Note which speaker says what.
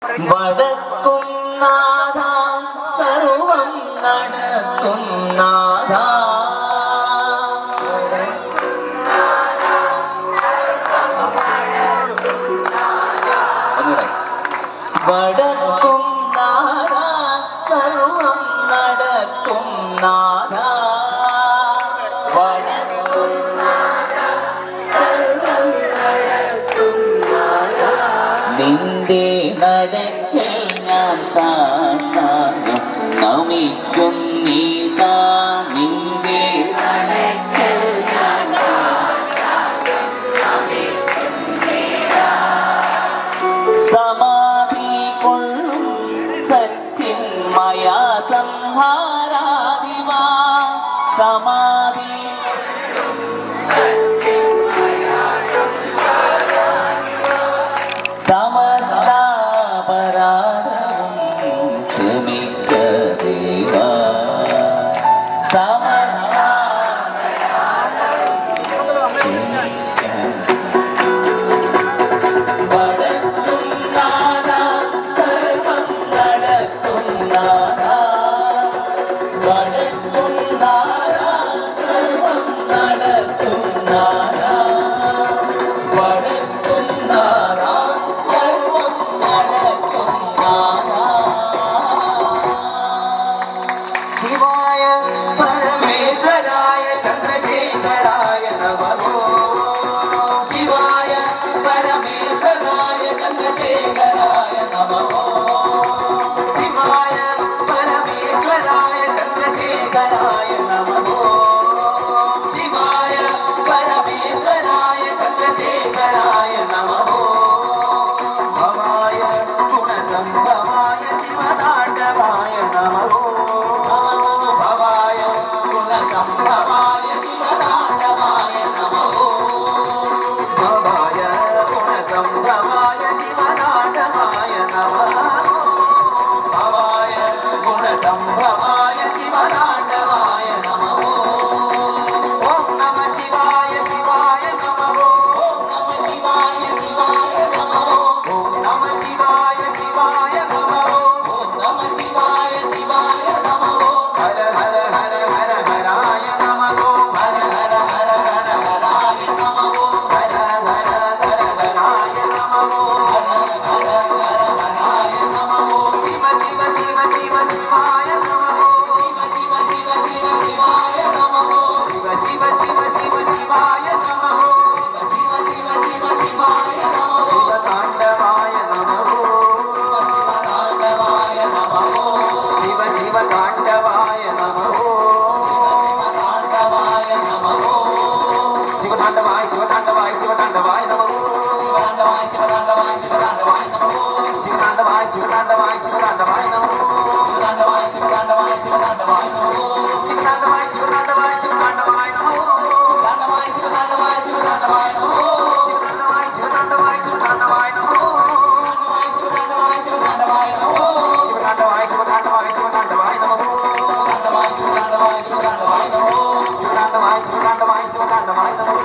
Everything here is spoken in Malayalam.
Speaker 1: വടക്കും നാഥ സർവം നടത്തും നാഥ വടക്കും നാഥ സർവം നടത്തും നാഥ വടക്കും നാഥ സർവം നടത്തും നാഥ നിന്റെ നടക്കൽ ഞാൻ സാഷ്ടാംഗം നമിക്കുന്നീതാ നിന്റെ നടക്കൽ ഞാൻ സാഷ്ടാംഗം നമിക്കുന്നീതാ സമാധി കൊള്ളും സച്ചിന്മയ സംഹാരാധിവാ സമാധി സമസ്താപരാധവും ക്ഷമിക്ക ദേവാ വടക്കും നാഥ സർവം നടത്തും നാഥ വടക്കും നാഥ സർവം നടത്തും നാഥ വടക്കും നാഥ സർവം നടത്തും നാഥ ശിവായ പരമേശ്വരായ ചന്ദ്രശേഖരായ നമഃ ശിവായ പരമേശ്വരായ ചന്ദ്രശേഖരായ നമഃ ശിവായ പരമേശ്വരായ ചന്ദ്രശേഖരായ നമഃ ശിവായ പരമേശ്വരായ ചന്ദ്രശേഖരായ നമഃ ഭവായ ഗുണസംഭവായ ശിവതാണ്ഡവായ നമഃ ഭവായ ഗുണസംഭവായ ശിവതാണ്ഡവായ നമഃ ഭവായ ഗുണസംഭവായ ശിവതാണ്ഡവായ നമഃ ഭവായ ഗുണസംഭവായ ശിവതാണ്ഡവായ നമഃ ഓം നമഃ ശിവായ ശിവായ നമഃ ഓം നമഃ ശിവായ ശിവായ നമഃ ഓം നമഃ ശിവായ ശിവായ നമഃ ഓം നമഃ ശിവായ ശിവായ നമഃ ഹര ഹര ഹര ഹര ഹരായ നമഃ ഹര ഹര ഹര ഹര ഹരായ നമഃ ഹര ഹര ഹര ഹരായ നമഃ ഹര ഹര ഹര ഹരായ നമഃ ശിവ ശിവ ശിവ ശിവ ശിവായ നമഃ ശിവ ശിവ ശിവ ശിവ ശിവായ നമഃ ശിവ ശിവ ശിവ ശിവ ശിവായ നമഃ ശിവ ശിവ ശിവ ശിവായ നമഃ ശിവതാണ്ഡവായ നമഃ ശിവതാണ്ഡവായ നമഃ ശിവ ശിവതാണ്ഡവായ നമഃ ശിവതാണ്ഡവായ നമഃ ശിവതാണ്ഡവായ ശിവതാണ്ഡവായ ശിവതാണ്ഡവായ നമഃ ശിവതാണ്ഡവായ ശിവതാണ്ഡവായ ശിവതാണ്ഡവായ നമഃ ശിവതാണ്ഡവായ ശിവതാണ്ഡവായ ശിവതാണ്ഡവായ നമഃ ശിവതാണ്ഡവായ ശിവതാണ്ഡവായ ശിവതാണ്ഡവായ നമഃ ശിവതാണ്ഡവായ ശിവതാണ്ഡവായ ശിവതാണ്ഡവായ നമഃ ശിവതാണ്ഡവായ ശിവതാണ്ഡവായ ശിവതാണ്ഡവായ നമഃ ശിവതാണ്ഡവായ ശിവതാണ്ഡവായ ശിവതാണ്ഡവായ നമഃ ശിവതാണ്ഡവായ ശിവതാണ്ഡവായ ശിവതാണ്ഡവായ നമഃ ശിവതാണ്ഡവായ ശിവതാണ്ഡവായ ശിവതാണ്ഡവായ നമഃ ശിവതാണ്ഡവായ ശിവതാണ്ഡവായ ശിവതാണ്ഡവായ നമഃ ശിവതാണ്ഡവായ ശിവതാണ്ഡവായ ശിവതാണ്ഡവായ നമഃ